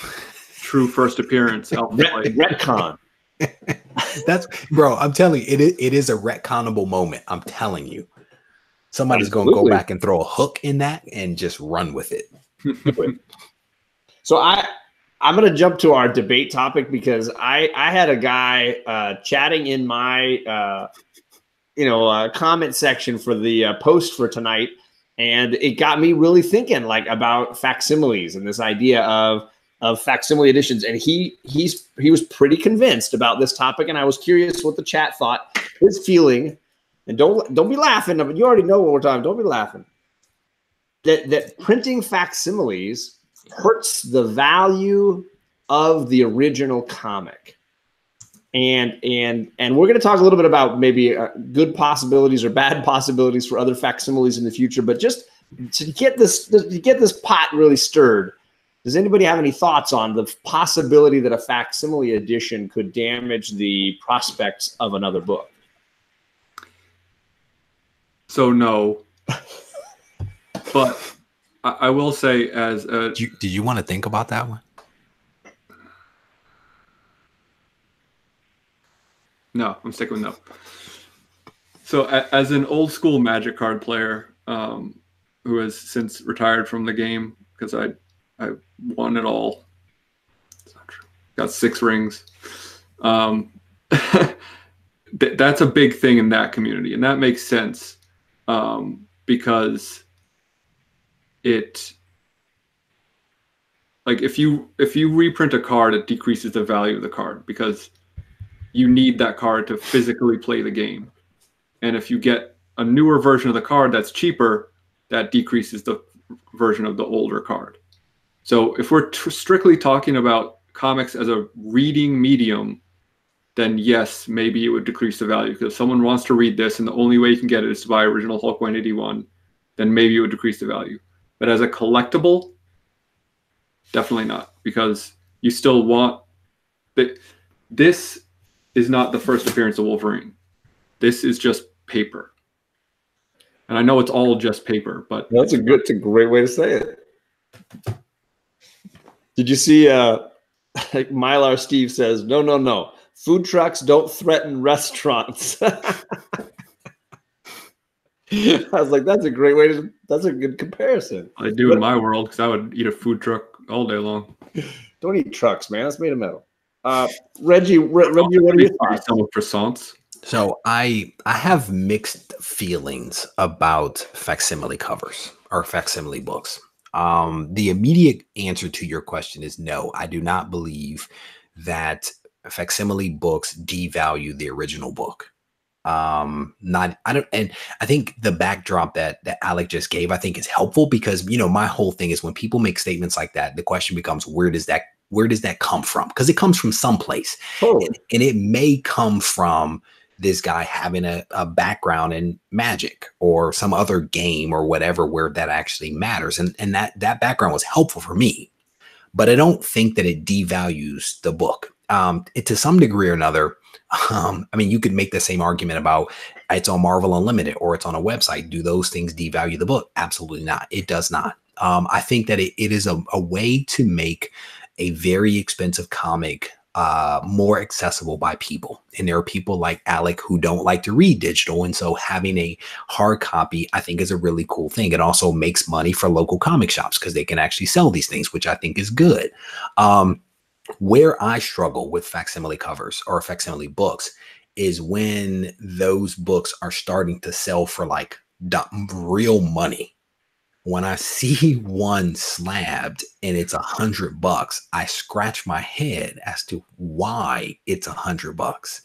True first appearance, Alpha Flight. Retcon. That's, bro, I'm telling you, it is a retconnable moment. I'm telling you. Somebody's going to go back and throw a hook in that and just run with it. So I'm going to jump to our debate topic because I had a guy chatting in my comment section for the post for tonight, and it got me really thinking like about facsimiles and this idea of facsimile editions. And he was pretty convinced about this topic, and I was curious what the chat thought. His feeling, and don't be laughing, but you already know what we're talking. Don't be laughing. That printing facsimiles hurts the value of the original comic. And we're going to talk a little bit about maybe good possibilities or bad possibilities for other facsimiles in the future. But just to get this pot really stirred, does anybody have any thoughts on the possibility that a facsimile edition could damage the prospects of another book? So no, but I will say as a, did you want to think about that one? No, I'm sticking with no. So as an old school Magic card player who has since retired from the game because I won it all. It's not true. Got 6 rings. That's a big thing in that community, and that makes sense because it, like, if you reprint a card, it decreases the value of the card because you need that card to physically play the game. And if you get a newer version of the card that's cheaper, that decreases the version of the older card. So if we're strictly talking about comics as a reading medium, then yes, maybe it would decrease the value. Because if someone wants to read this and the only way you can get it is to buy original Hulk 181, then maybe it would decrease the value. But as a collectible, definitely not, because you still want that. This is not the first appearance of Wolverine. This is just paper. And I know it's all just paper, but that's a great way to say it. Did you see Mylar Steve says, no. Food trucks don't threaten restaurants. I was like, that's a great way to, that's a good comparison. I do in my world, because I would eat a food truck all day long. Don't eat trucks, man. That's made of metal. Reggie, what are your thoughts? Croissants. So I have mixed feelings about facsimile covers or facsimile books. The immediate answer to your question is no. I do not believe that facsimile books devalue the original book. And I think the backdrop that Alec just gave, I think is helpful, because, you know, my whole thing is when people make statements like that, the question becomes, where does that come from? Because it comes from someplace. And it may come from this guy having a background in Magic or some other game or whatever, where that actually matters. And that background was helpful for me, but I don't think that it devalues the book. To some degree or another, I mean, you could make the same argument about it's on Marvel Unlimited or it's on a website. Do those things devalue the book? Absolutely not. It does not. I think that it is a way to make a very expensive comic more accessible by people. And there are people like Alec who don't like to read digital. And so having a hard copy, I think, is a really cool thing. It also makes money for local comic shops because they can actually sell these things, which I think is good. Where I struggle with facsimile covers or facsimile books is when those books are starting to sell for like real money. When I see one slabbed and it's $100, I scratch my head as to why it's $100.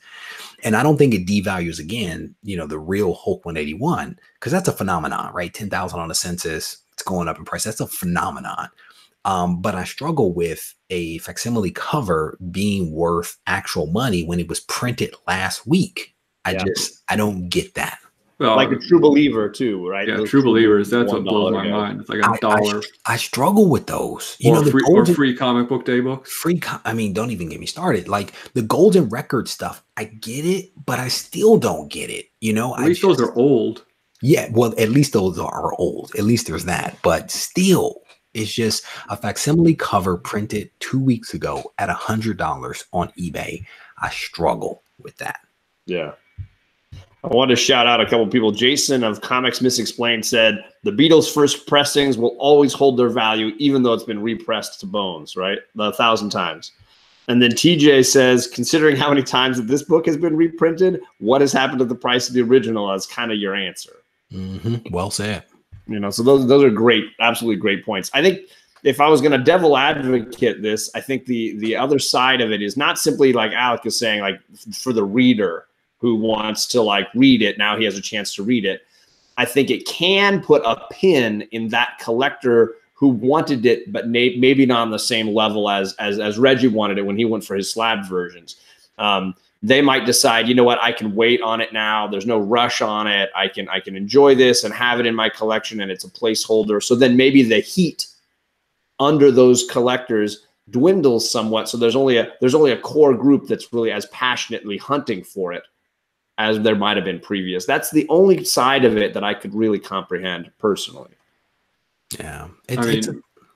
And I don't think it devalues, again, you know, the real Hulk 181, because that's a phenomenon, right? 10,000 on the census, it's going up in price. That's a phenomenon. But I struggle with a facsimile cover being worth actual money when it was printed last week. I don't get that. Well, like a True Believer too, right? Yeah, True Believers. That's what blows my mind. It's like $1. I struggle with those. You know, free comic book day books. I mean, don't even get me started. Like the Golden Record stuff, I get it, but I still don't get it. You know, at least those are old. Yeah, well, at least those are old. At least there's that. But still, it's just a facsimile cover printed 2 weeks ago at $100 on eBay. I struggle with that. Yeah. I want to shout out a couple people. Jason of Comics Misexplained said, the Beatles' first pressings will always hold their value, even though it's been repressed to bones, right? 1,000 times. And then TJ says, considering how many times that this book has been reprinted, what has happened to the price of the original as kind of your answer. Mm-hmm. Well said. You know, so those are great, absolutely great points. I think if I was going to devil advocate this, I think the other side of it is not simply like Alec is saying, like for the reader who wants to like read it, now he has a chance to read it. I think it can put a pin in that collector who wanted it, but maybe not on the same level as Reggie wanted it when he went for his slab versions. They might decide, you know what, I can wait on it now. There's no rush on it. I can enjoy this and have it in my collection, and it's a placeholder. So then maybe the heat under those collectors dwindles somewhat. So there's only a core group that's really as passionately hunting for it as there might have been previous. That's the only side of it that I could really comprehend personally. Yeah.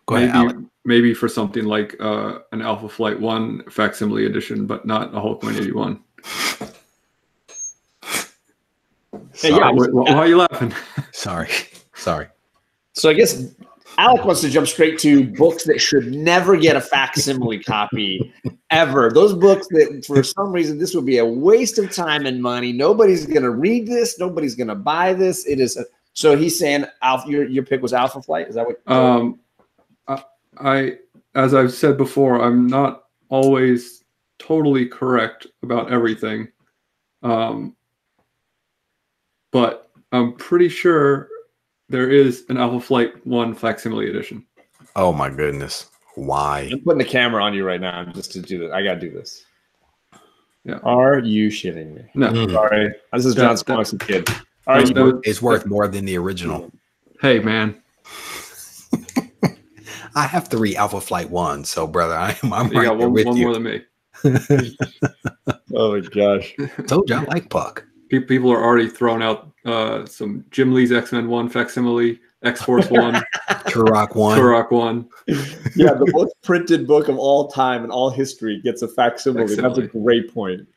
Go ahead, Alec. Maybe for something like an Alpha Flight 1 facsimile edition, but not a Hulk 181. Hey, yeah, why are you laughing? Sorry. So I guess Alec wants to jump straight to books that should never get a facsimile copy ever. Those books that for some reason this would be a waste of time and money. Nobody's going to read this. Nobody's going to buy this. It is. So he's saying your pick was Alpha Flight. Is that what? As I've said before, I'm not always totally correct about everything. But I'm pretty sure there is an Alpha Flight 1 facsimile edition. Oh my goodness. Why? I'm putting the camera on you right now just to do this. I gotta do this. Yeah. Are you shitting me? No. Sorry. This is John Squawks' kid. It's worth more than the original. Hey, man. I have 3 Alpha Flight 1, so brother, I'm You right got there with one you. more than me. Oh my gosh. Told you I like Puck. People are already throwing out some Jim Lee's X-Men 1 facsimile, X-Force 1, Turok 1. Turok 1. Yeah, the most printed book of all time in all history gets a facsimile. That's a great point.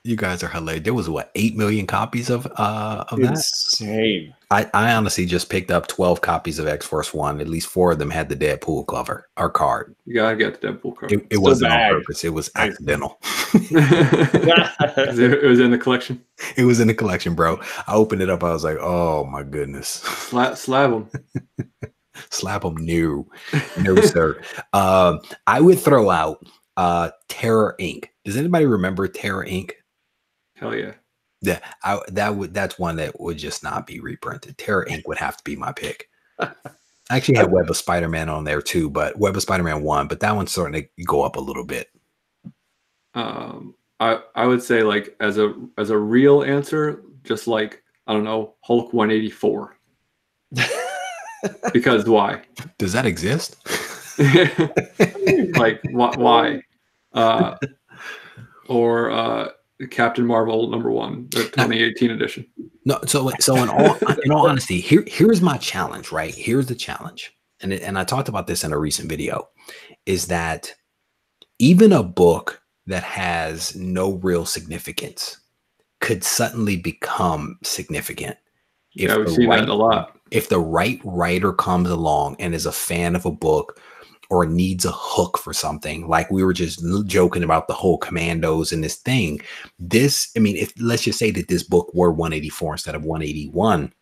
You guys are hilarious. There was what, 8 million copies of that? Insane. I honestly just picked up 12 copies of X-Force 1. At least 4 of them had the Deadpool cover or card. You gotta get the Deadpool card. It wasn't on purpose. It was accidental. It was in the collection. It was in the collection, bro. I opened it up. I was like, oh my goodness. Slap them. Slap them new. No, sir. I would throw out Terror Inc. Does anybody remember Terror Inc.? Hell yeah. Yeah, that's one that would just not be reprinted. Terror Inc. would have to be my pick. I actually had Web of Spider-Man on there too, but Web of Spider-Man 1, but that one's starting to go up a little bit. I would say, like, as a real answer, just like, I don't know, Hulk 184. Because why? Does that exist? Like, why? Or Captain Marvel #1, the 2018 edition. No, so in all honesty, here's my challenge, right? Here's the challenge. And I talked about this in a recent video, is that even a book that has no real significance could suddenly become significant. Yeah, we've seen that a lot. If the right writer comes along and is a fan of a book or needs a hook for something, like we were just joking about the whole Commandos and this thing, let's just say that this book were 184 instead of 181.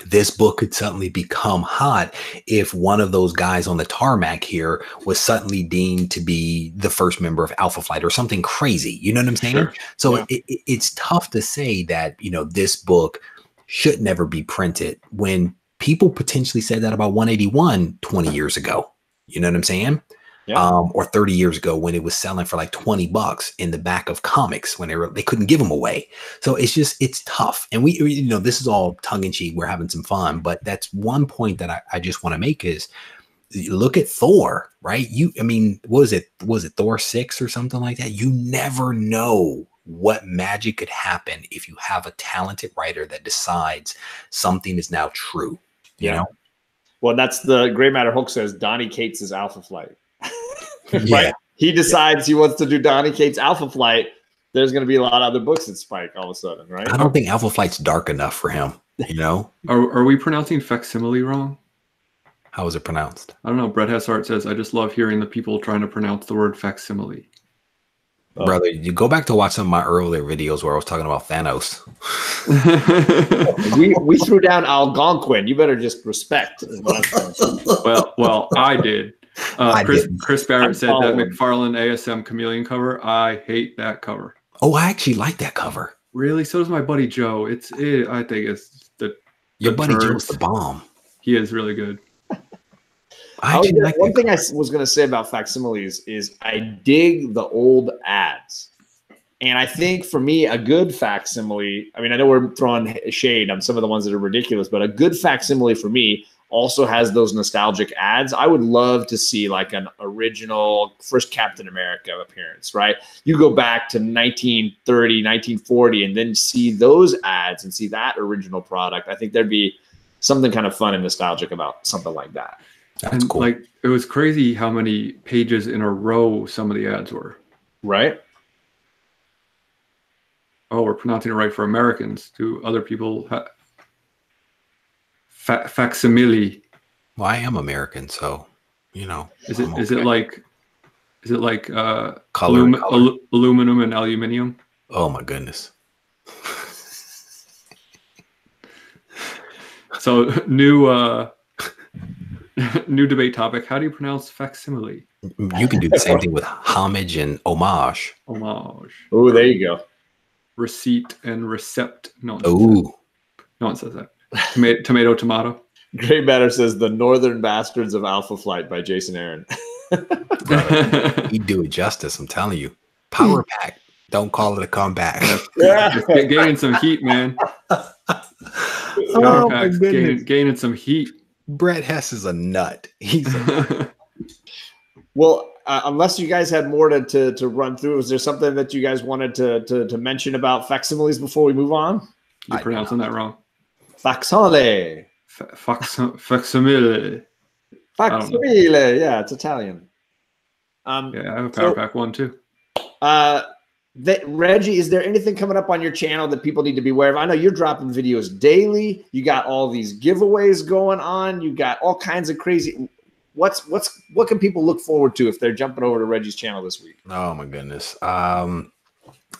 This book could suddenly become hot if one of those guys on the tarmac here was suddenly deemed to be the first member of Alpha Flight or something crazy. You know what I'm saying? Sure. So yeah. It's tough to say that, this book should never be printed when people potentially said that about 181 20 years ago. You know what I'm saying? Yeah. Or 30 years ago when it was selling for like $20 in the back of comics when they couldn't give them away. So it's tough. And we this is all tongue in cheek. We're having some fun, but that's one point that I just want to make is look at Thor, right? What was it Thor 6 or something like that? You never know what magic could happen if you have a talented writer that decides something is now true, you know? Well, that's the Gray Matter Hulk says Donny Cates is Alpha Flight. Yeah. Right? He decides he wants to do Donny Cates Alpha Flight. There's going to be a lot of other books that spike all of a sudden, right? I don't think Alpha Flight's dark enough for him, Are we pronouncing facsimile wrong? How is it pronounced? I don't know. Brett Hessart says, I just love hearing the people trying to pronounce the word facsimile. Brother, you go back to watch some of my earlier videos where I was talking about Thanos. we threw down Algonquin. You better just respect. Well, I did. Chris Barrett said that McFarlane ASM Chameleon cover. I hate that cover. Oh, I actually like that cover. Really? So does my buddy Joe. I think it's your buddy Joe's the bomb. He is really good. One thing I was going to say about facsimiles is I dig the old ads. And I think for me, a good facsimile, I know we're throwing shade on some of the ones that are ridiculous, but a good facsimile for me also has those nostalgic ads. I would love to see like an original first Captain America appearance, right? You go back to 1930, 1940, and then see those ads and see that original product. I think there'd be something kind of fun and nostalgic about something like that. That's cool. Like, it was crazy how many pages in a row some of the ads were. Right. Oh, we're pronouncing it right for Americans. Do other people facsimile? Well, I am American, so Is it like color. Aluminum and aluminium? Oh my goodness. So new New debate topic. How do you pronounce facsimile? You can do the same thing with homage and homage. Homage. Oh, there you go. Receipt and recept. No one says that. Tomato. Gray Matter says The Northern Bastards of Alpha Flight by Jason Aaron. He'd do it justice, I'm telling you. Power pack. Don't call it a comeback. Just gaining some heat, man. Power pack's gaining some heat. Brett Hess is a nut. He's a nut. Well, unless you guys had more to run through, was there something that you guys wanted to mention about facsimiles before we move on? You're pronouncing that wrong. Facsimile. Facsimile. Facsimile. Yeah, it's Italian. Yeah, I have a Power Pack one too. Reggie, is there anything coming up on your channel that people need to be aware of? I know you're dropping videos daily. You got all these giveaways going on. You got all kinds of crazy. What can people look forward to if they're jumping over to Reggie's channel this week? Oh my goodness.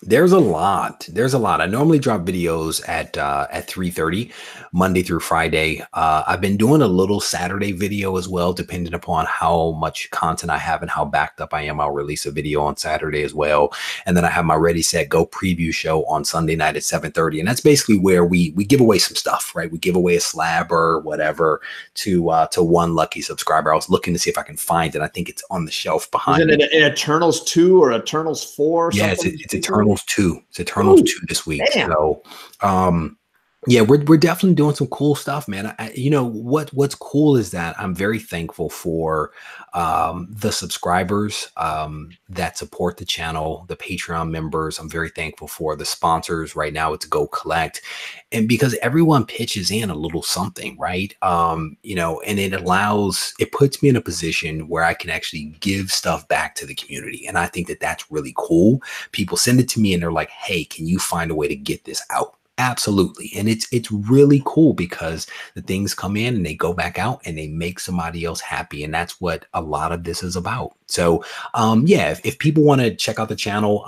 There's a lot. I normally drop videos at 3:30 Monday through Friday. I've been doing a little Saturday video as well, depending upon how much content I have and how backed up I am. I'll release a video on Saturday as well. And then I have my Ready, Set, Go preview show on Sunday night at 7:30. And that's basically where we give away some stuff, right? We give away a slab or whatever to one lucky subscriber. I was looking to see if I can find it. I think it's on the shelf behind me. Is it an Eternals 2 or Eternals 4? Or yeah, something? It's Eternals 2. It's Eternals 2 this week. Damn. So, yeah, we're definitely doing some cool stuff, man. You know what's cool is that I'm very thankful for the subscribers that support the channel, the Patreon members. I'm very thankful for the sponsors. Right now, it's Go Collect, and because everyone pitches in a little something, right? You know, and it puts me in a position where I can actually give stuff back to the community, and I think that that's really cool. People send it to me, and they're like, "Hey, can you find a way to get this out?" Absolutely. And it's really cool because the things come in and they go back out and they make somebody else happy. And that's what a lot of this is about. So, yeah, if people want to check out the channel,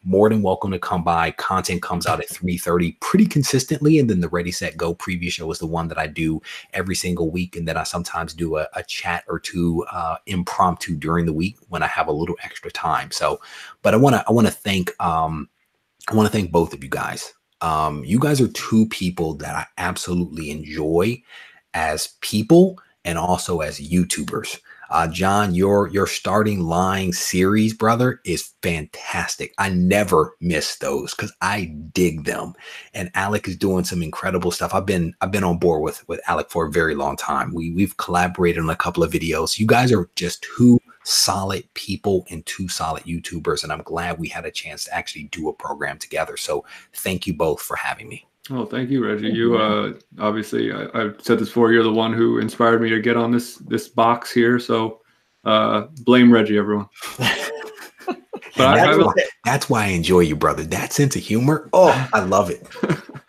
more than welcome to come by. Content comes out at 3:30 pretty consistently. And then the Ready, Set, Go preview show is the one that I do every single week. And then I sometimes do a chat or two impromptu during the week when I have a little extra time. So, but I want to thank both of you guys. You guys are two people that I absolutely enjoy as people and also as YouTubers. John, your Starting Line series, brother, is fantastic. I never miss those because I dig them. And Alec is doing some incredible stuff. I've been on board with Alec for a very long time. We've collaborated on a couple of videos. You guys are just two solid people and two solid YouTubers, and I'm glad we had a chance to actually do a program together. So thank you both for having me. Oh, thank you, Reggie. You obviously, I've said this before, you're the one who inspired me to get on this box here. So blame Reggie, everyone. But that's why I enjoy you, brother. That sense of humor. Oh, I love it.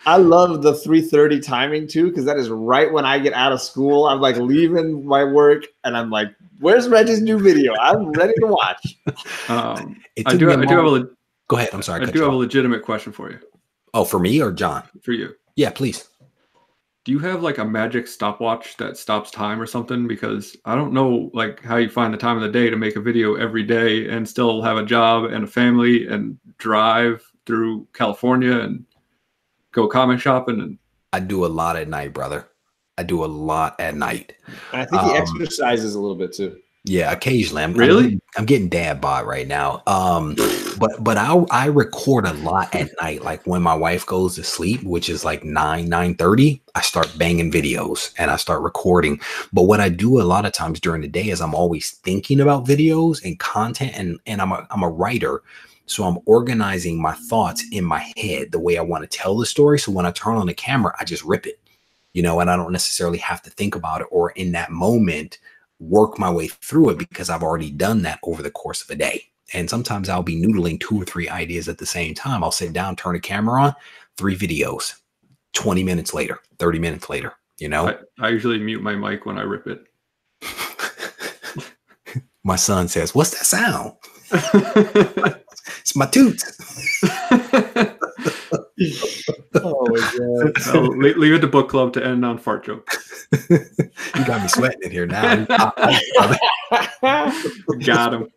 I love the 3:30 timing too, because that is right when I get out of school. I'm like leaving my work and I'm like, where's Reggie's new video? I'm ready to watch. I do have go ahead. I'm sorry. I do have a legitimate question for you. Oh, for me or John? For you. Yeah, please. Do you have like a magic stopwatch that stops time or something? Because I don't know like how you find the time of the day to make a video every day and still have a job and a family and drive through California and go comic shopping. And I do a lot at night, brother. I do a lot at night. I think he exercises a little bit too. Yeah, occasionally. I'm getting dad bod right now. But I record a lot at night. Like when my wife goes to sleep, which is like 9:30, I start banging videos and I start recording. But what I do a lot of times during the day is I'm always thinking about videos and content, and I'm a writer. So I'm organizing my thoughts in my head the way I want to tell the story. So when I turn on the camera, I just rip it, you know, and I don't necessarily have to think about it or in that moment work my way through it because I've already done that over the course of a day. And sometimes I'll be noodling 2 or 3 ideas at the same time. I'll sit down, turn the camera on, 3 videos, 20 minutes later, 30 minutes later, you know? I usually mute my mic when I rip it. My son says, "What's that sound?" It's my tooth. Oh my God. So leave it to book club to end on fart jokes. You got me sweating in here now. Got him.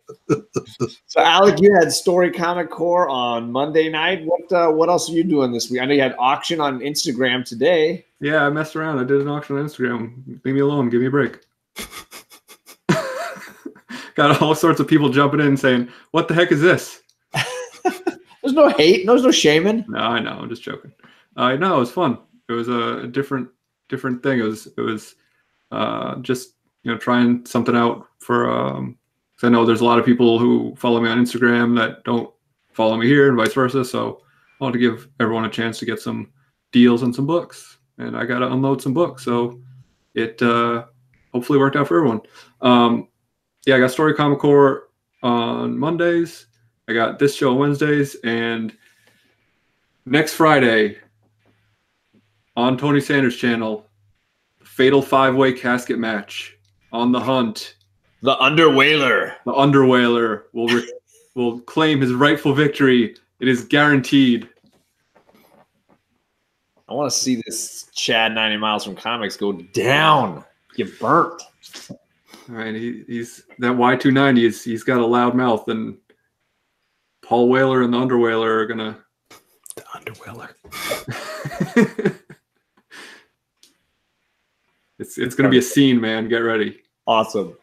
So, Alec, you had Story Comic Core on Monday night. What else are you doing this week? I know you had auction on Instagram today. Yeah, I messed around. I did an auction on Instagram. Leave me alone. Give me a break. Got all sorts of people jumping in saying, "What the heck is this?" There's no hate. There's no shaming. No, I know. I'm just joking. No, it was fun. It was a different thing. It was just trying something out for. 'Cause I know there's a lot of people who follow me on Instagram that don't follow me here, and vice versa. So I wanted to give everyone a chance to get some deals on some books, and I got to unload some books. So it hopefully worked out for everyone. Yeah, I got Story Comic Core on Mondays. I got this show on Wednesdays, and next Friday on Tony Sanders' channel, Fatal 5-Way Casket Match on the Hunt. The Underwhaler. The Underwhaler will claim his rightful victory. It is guaranteed. I want to see this Chad 90 Miles from Comics go down. Get burnt. All right, he's that Y290. He's got a loud mouth, and Paul Whaler and the Underwhaler are gonna. The Underwhaler. It's gonna be a scene, man. Get ready. Awesome.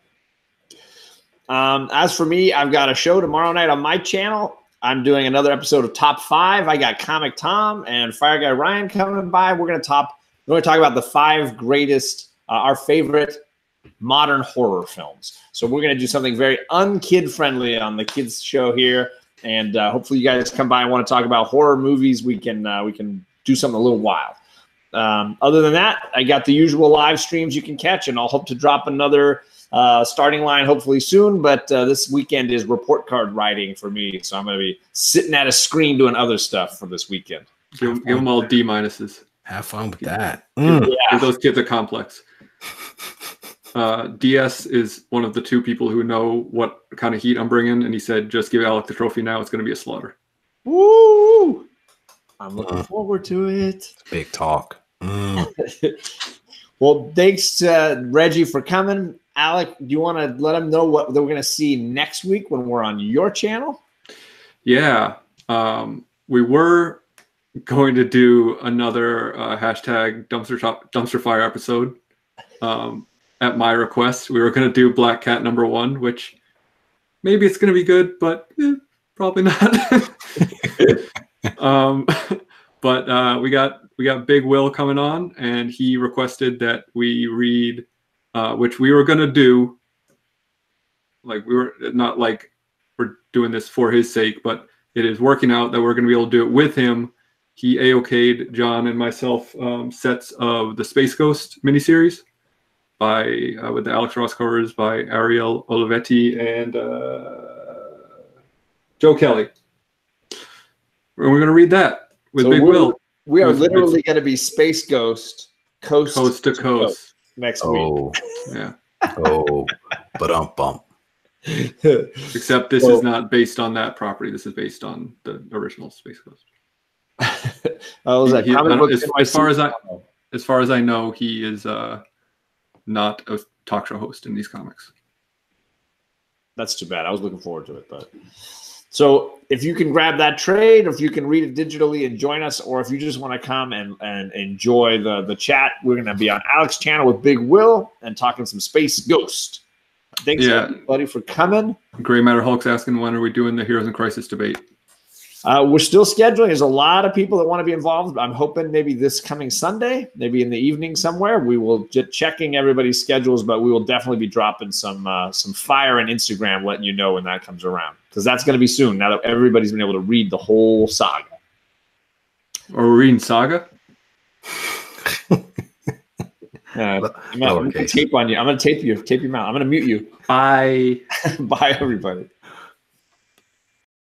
As for me, I've got a show tomorrow night on my channel. I'm doing another episode of Top 5. I got Comic Tom and Fire Guy Ryan coming by. We're going to talk about the 5 greatest, our favorite modern horror films. So we're going to do something very unkid friendly on the kids show here, and hopefully you guys come by and want to talk about horror movies. We can do something a little wild. Other than that, I got the usual live streams you can catch, and I'll hope to drop another starting line hopefully soon. But this weekend is report card writing for me, so I'm going to be sitting at a screen doing other stuff for this weekend. Give them all D-minuses. Have fun with that. Give those kids a complex. DS is one of the 2 people who know what kind of heat I'm bringing, and he said, just give Alec the trophy now. It's going to be a slaughter. Woo! I'm looking forward to it. Big talk. Well, thanks to Reggie for coming. Alec, do you want to let them know what we're going to see next week when we're on your channel? Yeah. We were going to do another hashtag dumpster fire episode. At my request, we were going to do Black Cat #1, which maybe it's going to be good, but probably not. But we got Big Will coming on, and he requested that we read, which we were going to do. Like, we were not like we're doing this for his sake, but it is working out that we're going to be able to do it with him. He AOK'd John and myself sets of the Space Ghost miniseries by with the Alex Ross covers by Ariel Olivetti and Joe Kelly. And we're going to read that with Big Will. We are literally going to be Space Ghost coast to coast next week. Yeah. But bump. Except this is not based on that property. This is based on the original Space Ghost. As far as I know, he is not a talk show host in these comics. That's too bad. I was looking forward to it, but so if you can grab that trade, or if you can read it digitally and join us, or if you just want to come and enjoy the chat, we're going to be on Alec's channel with Big Will and talking some Space Ghost. Thanks everybody for coming. Gray Matter Hulk's asking, when are we doing the Heroes in Crisis debate? We're still scheduling. There's a lot of people that want to be involved. I'm hoping maybe this coming Sunday, maybe in the evening somewhere. We will just checking everybody's schedules, but we will definitely be dropping some fire on Instagram, letting you know when that comes around, because that's going to be soon. Now that everybody's been able to read the whole saga. Are we reading Saga? I'm going to tape on you. I'm going to tape your mouth. I'm going to mute you. Bye. Bye, everybody.